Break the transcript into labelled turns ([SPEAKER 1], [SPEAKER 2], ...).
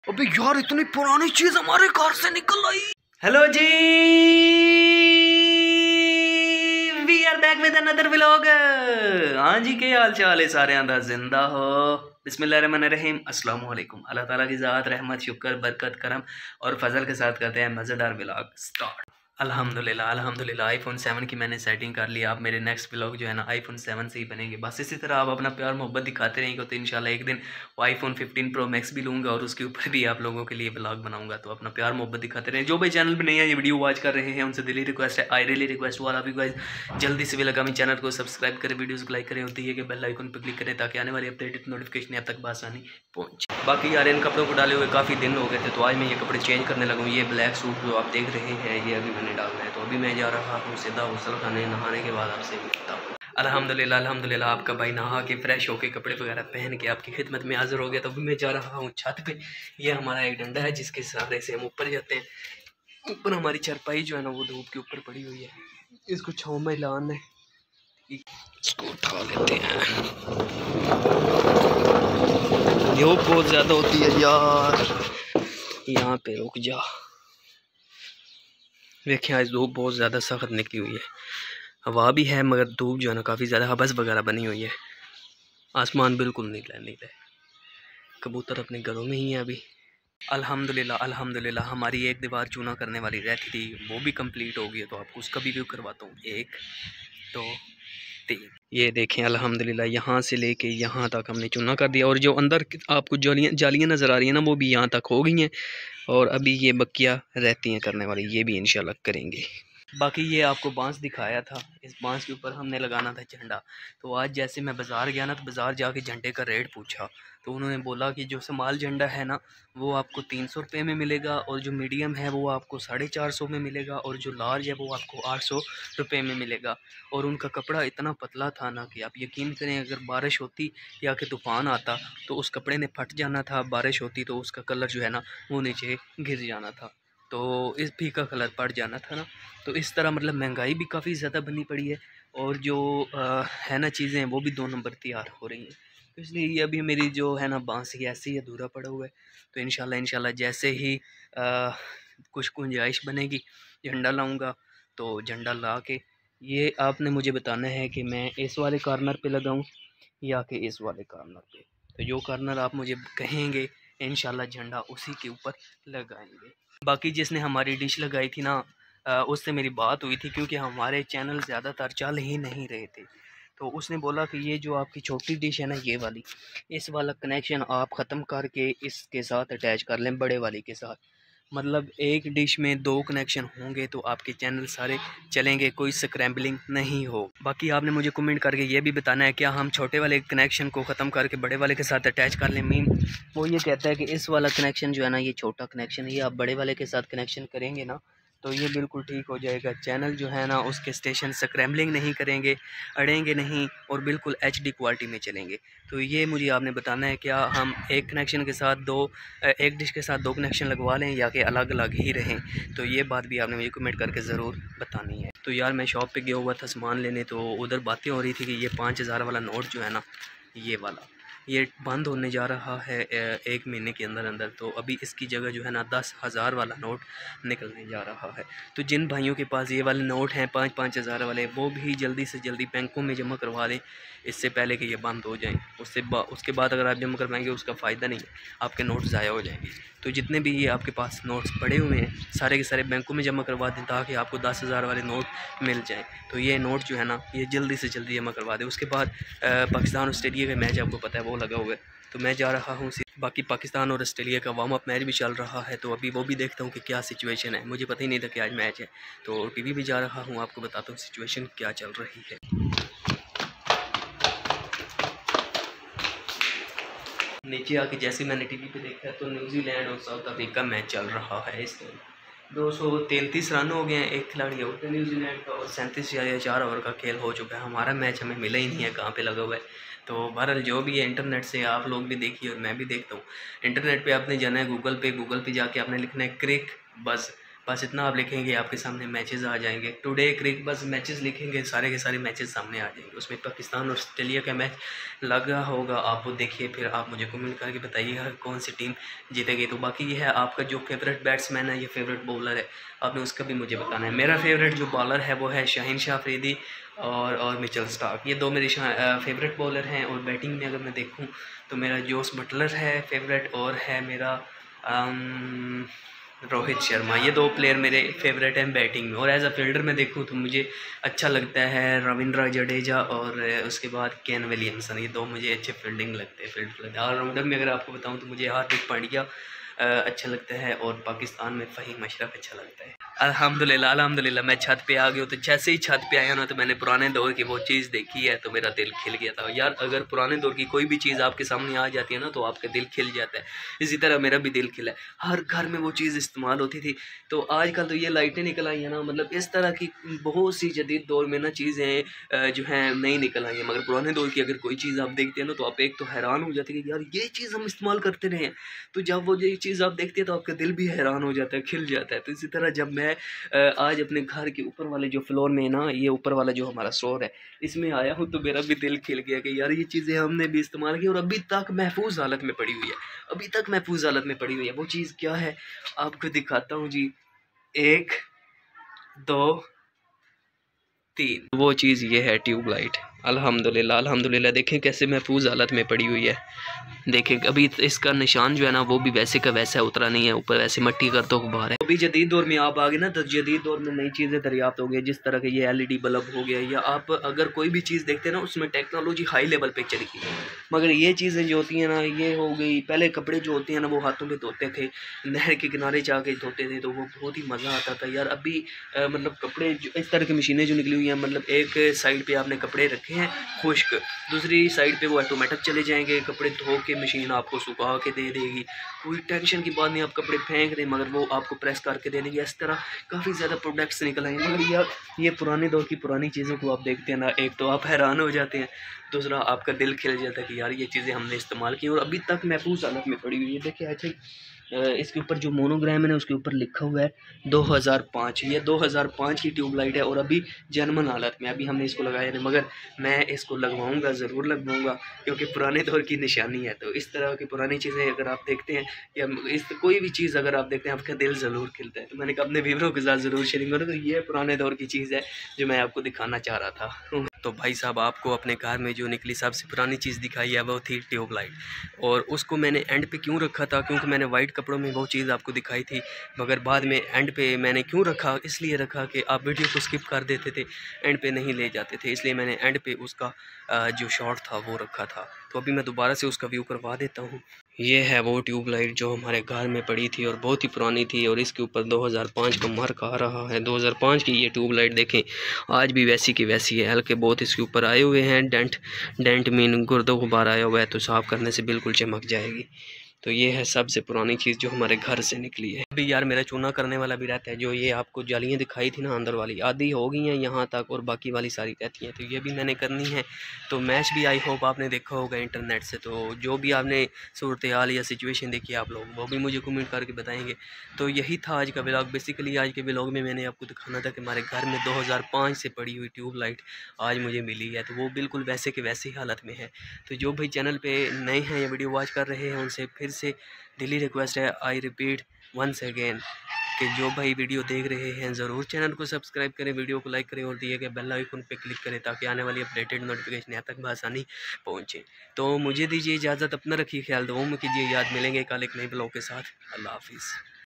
[SPEAKER 1] अबे यार इतनी पुरानी चीज हमारे कार से निकल आई। हेलो जी, we are back with another vlog. हाँ जी, क्या हाल चाल है सारे आंदा जिंदा हो। बिस्मिल्लाहिर्रहमानिर्रहीम, अस्सलाम वालेकुम। अल्लाह ताला की ज़ात रहमत शुक्र बरकत करम और फजल के साथ करते हैं मज़ेदार व्लॉग स्टार्ट। अल्हम्दुलिल्लाह अल्हम्दुलिल्लाह आईफोन 7 की मैंने सेटिंग कर ली। आप मेरे नेक्स्ट व्लॉग जो है ना आईफोन 7 से ही बनेंगे। बस इसी तरह आप अपना प्यार मोहब्बत दिखाते रहेंगे तो इंशाल्लाह एक दिन वो आईफोन 15 प्रो मैक्स भी लूँगा और उसके ऊपर भी आप लोगों के लिए व्लॉग बनाऊंगा। तो अपना प्यार मोहब्बत दिखाते रहें। जो भाई चैनल पर नहीं है ये वीडियो वॉच कर रहे हैं उनसे दिली रिक्वेस्ट है, आई रियली रिक्वेस्ट वाला भी गाइस जल्दी से भी लगा मेरे चैनल को सब्सक्राइब करें, वीडियोस को लाइक करें और दिए के बेल आइकन पर क्लिक करें ताकि आने वाली अपडेटेड नोटिफिकेशन आप तक बआसानी पहुँचे। बाकी यार इन कपड़ों को डाले हुए काफ़ी दिन हो गए थे तो आज मैं ये कपड़े चेंज करने लगा हूँ। ये ब्लैक सूट जो आप देख रहे हैं ये अभी मैंने डालना है। तो अभी मैं जा रहा हूँ सीधा गुस्ल खाने, नहाने के बाद आपसे मिलता हूँ। अल्हम्दुलिल्लाह अल्हम्दुलिल्लाह आपका भाई नहा के फ्रेश होके कपड़े वगैरह पहन के आपकी खिदमत में हाजिर हो गया। तो अभी मैं जा रहा हूँ छत पे। ये हमारा एक डंडा है जिसके सहारे से हम ऊपर जाते हैं। ऊपर हमारी चारपाई जो है ना वो धूप के ऊपर पड़ी हुई है, इसको छाँव में लाना है। इसको उठा लेते हैं। धूप बहुत ज़्यादा होती है यार, यहाँ पे रुक जा। देखिए आज धूप बहुत ज़्यादा सख्त निकली हुई है, हवा भी है मगर धूप जो है ना काफ़ी ज़्यादा हबस वगैरह बनी हुई है। आसमान बिल्कुल नीला नीला है, कबूतर अपने घरों में ही है अभी। अल्हम्दुलिल्लाह अल्हम्दुलिल्लाह हमारी एक दीवार चूना करने वाली रहती थी वो भी कंप्लीट हो गई है। तो आपको उसका भी रिव्यू करवाता हूँ। 1 2 3 ये देखें अल्हम्दुलिल्लाह यहाँ से लेके यहाँ तक हमने चूना कर दिया और जो अंदर आपको जालियाँ नज़र आ रही हैं ना वो भी यहाँ तक हो गई हैं और अभी ये बकिया रहती हैं करने वाली, ये भी इंशाल्लाह करेंगे। बाकी ये आपको बांस दिखाया था, इस बांस के ऊपर हमने लगाना था झंडा। तो आज जैसे मैं बाज़ार गया ना तो बाज़ार जाके झंडे का रेट पूछा तो उन्होंने बोला कि जो समाल झंडा है ना वो आपको 300 रुपये में मिलेगा और जो मीडियम है वो आपको 450 में मिलेगा और जो लार्ज है वो आपको 800 रुपये में मिलेगा। और उनका कपड़ा इतना पतला था ना कि आप यकीन करें अगर बारिश होती या कि तूफ़ान आता तो उस कपड़े ने फट जाना था, बारिश होती तो उसका कलर जो है ना वो नीचे गिर जाना था, तो इस फीका कलर पड़ जाना था ना। तो इस तरह मतलब महंगाई भी काफ़ी ज़्यादा बनी पड़ी है और जो है ना चीज़ें वो भी 2 नंबर तैयार हो रही हैं। तो इसलिए ये अभी मेरी जो है ना बांसी ऐसे ही अधूरा पड़ा हुआ है। तो इंशाल्लाह जैसे ही कुछ गुंजाइश बनेगी झंडा लाऊंगा। तो झंडा ला के ये आपने मुझे बताना है कि मैं इस वाले कॉर्नर पे लगाऊं या कि इस वाले कॉर्नर पे। तो जो कॉर्नर आप मुझे कहेंगे इंशाल्लाह झंडा उसी के ऊपर लगाएंगे। बाकी जिसने हमारी डिश लगाई थी ना उससे मेरी बात हुई थी क्योंकि हमारे चैनल ज़्यादातर चल ही नहीं रहे थे। तो उसने बोला कि ये जो आपकी छोटी डिश है ना ये वाली, इस वाला कनेक्शन आप ख़त्म करके इसके साथ अटैच कर लें बड़े वाली के साथ। मतलब एक डिश में 2 कनेक्शन होंगे तो आपके चैनल सारे चलेंगे, कोई स्क्रैम्बलिंग नहीं हो। बाकी आपने मुझे कमेंट करके ये भी बताना है क्या हम छोटे वाले कनेक्शन को ख़त्म करके बड़े वाले के साथ अटैच कर लें। मीन वो ये कहता है कि इस वाला कनेक्शन जो है ना ये छोटा कनेक्शन है, ये आप बड़े वाले के साथ कनेक्शन करेंगे ना तो ये बिल्कुल ठीक हो जाएगा। चैनल जो है ना उसके स्टेशन स्क्रैम्बलिंग नहीं करेंगे, अड़ेंगे नहीं और बिल्कुल HD क्वालिटी में चलेंगे। तो ये मुझे आपने बताना है क्या हम एक कनेक्शन के साथ एक डिश के साथ 2 कनेक्शन लगवा लें या कि अलग अलग ही रहें। तो ये बात भी आपने मुझे कमेंट करके ज़रूर बतानी है। तो यार मैं शॉप पे गया हुआ था सामान लेने, तो उधर बातें हो रही थी कि ये 5000 वाला नोट जो है ना ये वाला ये बंद होने जा रहा है 1 महीने के अंदर अंदर। तो अभी इसकी जगह जो है ना 10,000 वाला नोट निकलने जा रहा है। तो जिन भाइयों के पास ये वाले नोट हैं 5-5 हज़ार वाले वो भी जल्दी से जल्दी बैंकों में जमा करवा दें इससे पहले कि ये बंद हो जाएं। उसके बाद अगर आप जमा करवाएंगे उसका फ़ायदा नहीं है, आपके नोट ज़ाया हो जाएंगे। तो जितने भी ये आपके पास नोट्स पड़े हुए हैं सारे के सारे बैंकों में जमा करवा दें ताकि आपको 10,000 वाले नोट मिल जाएँ। तो ये नोट जो है ना ये जल्दी से जल्दी जमा करवा दें। उसके बाद पाकिस्तान ऑस्ट्रेलिया का मैच आपको पता है वो लगा हुआ है तो मैं जा रहा हूँ। बाकी पाकिस्तान और ऑस्ट्रेलिया का वार्म अप मैच भी चल रहा है तो अभी वो भी देखता हूँ कि क्या सिचुएशन है। मुझे पता ही नहीं था कि आज मैच है तो टीवी भी जा रहा हूँ, आपको बताता हूँ सिचुएशन क्या चल रही है। नीचे आके जैसे मैंने टीवी पे देखा तो न्यूजीलैंड और साउथ अफ्रीका मैच चल रहा है। इस टाइम 233 रन हो गए हैं, एक खिलाड़ी आउट है न्यूजीलैंड का और 37 या 4 ओवर का खेल हो चुका है। हमारा मैच हमें मिला ही नहीं है कहाँ पे लगा हुआ है। तो बहरहाल जो भी है इंटरनेट से आप लोग भी देखिए और मैं भी देखता हूँ। इंटरनेट पे आपने जाना है गूगल पे जाके आपने लिखना है क्रिक बस, बस इतना आप लिखेंगे आपके सामने मैचेस आ जाएंगे। टुडे क्रिक बस मैचेस लिखेंगे, सारे के सारे मैचेस सामने आ जाएंगे। उसमें पाकिस्तान और ऑस्ट्रेलिया का मैच लगा होगा, आप वो देखिए, फिर आप मुझे कमेंट करके बताइएगा कौन सी टीम जीतेगी। तो बाकी ये है आपका जो फेवरेट बैट्समैन है या फेवरेट बॉलर है, आपने उसका भी मुझे बताना है। मेरा फेवरेट जो बॉलर है वो है शाहीन शाह अफरीदी और मिचेल स्टार्क, ये दो मेरे फेवरेट बॉलर हैं। और बैटिंग में अगर मैं देखूँ तो मेरा जोस बटलर है फेवरेट, और है मेरा रोहित शर्मा। ये दो प्लेयर मेरे फेवरेट हैं बैटिंग में। और एज अ फील्डर में देखूँ तो मुझे अच्छा लगता है रविंद्र जडेजा और उसके बाद केन विलियमसन, ये दो मुझे अच्छे फील्डिंग लगते हैं, फील्ड ऑलराउंडर में अगर आपको बताऊँ तो मुझे हार्दिक पांड्या अच्छा लगता है, और पाकिस्तान में फ़हीम अशरफ अच्छा लगता है। अल्हम्दुलिल्लाह अल्हम्दुलिल्लाह मैं छत पे आ गया हूँ। तो जैसे ही छत पे आया ना तो मैंने पुराने दौर की वो चीज़ देखी है तो मेरा दिल खिल गया था यार। अगर पुराने दौर की कोई भी चीज़ आपके सामने आ जाती है ना तो आपका दिल खिल जाता है। इसी तरह मेरा भी दिल खिला है, हर घर में वो चीज़ इस्तेमाल होती थी। तो आजकल तो ये लाइटें निकल आई हैं ना, मतलब इस तरह की बहुत सी जदीद दौर में ना चीज़ें जो हैं नई निकल आई हैं। मगर पुराने दौर की अगर कोई चीज़ आप देखते हैं ना तो आप एक तो हैरान हो जाते हैं कि यार ये चीज़ हम इस्तेमाल करते रहे हैं। तो जब वो ये चीज़ आप देखते हैं तो आपका दिल भी हैरान हो जाता है, खिल जाता है। तो इसी तरह जब मैं आज अपने घर के ऊपर वाले जो फ्लोर में ना, ये ऊपर वाला जो हमारा स्टोर है, इसमें आया हूँ तो मेरा भी दिल खिल गया कि यार ये चीज़ें हमने भी इस्तेमाल की और अभी तक महफूज हालत में पड़ी हुई है, अभी तक महफूज हालत में पड़ी हुई है। वो चीज़ क्या है आपको दिखाता हूँ जी। 1 2 3, वो चीज़ ये है ट्यूबलाइट। अल्हम्दुलिल्लाह अल्हम्दुलिल्लाह, देखें कैसे महफूज हालत में पड़ी हुई है। देखें अभी इसका निशान जो है ना वो भी वैसे का वैसा उतरा नहीं है, ऊपर वैसे मट्टी का तो गुब्बार है। अभी जदीद दौर में आप आ गए ना तो जदीद दौर में नई चीज़ें दरियाफ्त हो गई, जिस तरह के ये LED बल्ब हो गया, या आप अगर कोई भी चीज़ देखते हैं ना उसमें टेक्नोलॉजी हाई लेवल पे चली गई। मगर ये चीज़ें जो होती हैं ना, ये हो गई। पहले कपड़े जो होते हैं ना वो हाथों पे धोते थे, नहर के किनारे जाके धोते थे, तो वो बहुत ही मज़ा आता था यार। अभी मतलब कपड़े इस तरह की मशीनें जो निकली हुई हैं, मतलब एक साइड पे आपने कपड़े रखे हैं खुश्क, दूसरी साइड पे वो ऑटोमेटिक चले जाएंगे, कपड़े धो के मशीन आपको सुखा के दे देगी। कोई टेंशन की बात नहीं, आप कपड़े फेंक दें मगर वो आपको प्रेस करके दे देंगे। इस तरह काफ़ी ज़्यादा प्रोडक्ट्स निकल आए। मगर यार ये पुराने दौर की पुरानी चीज़ों को आप देखते हैं ना, एक तो आप हैरान हो जाते हैं, दूसरा आपका दिल खिल जाता है कि यार ये चीज़ें हमने इस्तेमाल की और अभी तक महफूज हालत में पड़ी हुई है। देखिए आई थिंक इसके ऊपर जो मोनोग्राम है ना उसके ऊपर लिखा हुआ है 2005। ये 2005 की ट्यूबलाइट है और अभी जर्मन हालत में। अभी हमने इसको लगाया नहीं, मगर मैं इसको लगवाऊंगा, ज़रूर लगवाऊंगा, क्योंकि पुराने दौर की निशानी है। तो इस तरह की पुरानी चीज़ें अगर आप देखते हैं या इस कोई भी चीज़ अगर आप देखते हैं आपका दिल ज़रूर खिलता है। तो मैंने कहा अपने व्यूअरों के साथ ज़रूर शेयरिंग करूँ। तो ये पुराने दौर की चीज़ है जो मैं आपको दिखाना चाह रहा था। तो भाई साहब आपको अपने कार में जो निकली सबसे पुरानी चीज़ दिखाई है वो थी ट्यूबलाइट, और उसको मैंने एंड पे क्यों रखा था, क्योंकि मैंने वाइट कपड़ों में वो चीज़ आपको दिखाई थी। मगर बाद में एंड पे मैंने क्यों रखा, इसलिए रखा कि आप वीडियो को स्किप कर देते थे, एंड पे नहीं ले जाते थे, इसलिए मैंने एंड पे उसका जो शॉट था वो रखा था। तो अभी मैं दोबारा से उसका व्यू करवा देता हूँ। ये है वो ट्यूबलाइट जो हमारे घर में पड़ी थी और बहुत ही पुरानी थी, और इसके ऊपर 2005 का मार्क आ रहा है। 2005 की ये ट्यूबलाइट देखें आज भी वैसी की वैसी है, हल्के बहुत इसके ऊपर आए हुए हैं डेंट मीन गुर्दों गुबार आया हुआ है, तो साफ़ करने से बिल्कुल चमक जाएगी। तो ये है सबसे पुरानी चीज़ जो हमारे घर से निकली है। अभी यार मेरा चूना करने वाला भी रहता है, जो ये आपको जालियाँ दिखाई थी ना अंदर वाली, आधी हो गई हैं यहाँ तक और बाकी वाली सारी रहती हैं, तो ये भी मैंने करनी है। तो मैच भी आई होप आपने देखा होगा इंटरनेट से, तो जो भी आपने सूरत हाल या सिचुएशन देखी आप लोग वो भी मुझे कमेंट करके बताएंगे। तो यही था आज का व्लॉग। बेसिकली आज के व्लॉग में मैंने आपको दिखाना था कि हमारे घर में 2005 से पड़ी हुई ट्यूबलाइट आज मुझे मिली है, तो वो बिल्कुल वैसे के वैसे ही हालत में है। तो जो भाई चैनल पे नए हैं या वीडियो वॉच कर रहे हैं उनसे फिर से दिली रिक्वेस्ट है, आई रिपीट वंस अगेन, कि जो भाई वीडियो देख रहे हैं ज़रूर चैनल को सब्सक्राइब करें, वीडियो को लाइक करें और दिए गए बेल आइकन पे क्लिक करें ताकि आने वाली अपडेटेड नोटिफिकेशन यहाँ तक बआसानी पहुँचे। तो मुझे दीजिए इजाज़त, अपना रखिए ख्याल, दुआओं में कीजिए याद। मिलेंगे कल एक नए ब्लॉग के साथ। अल्लाह हाफिज़।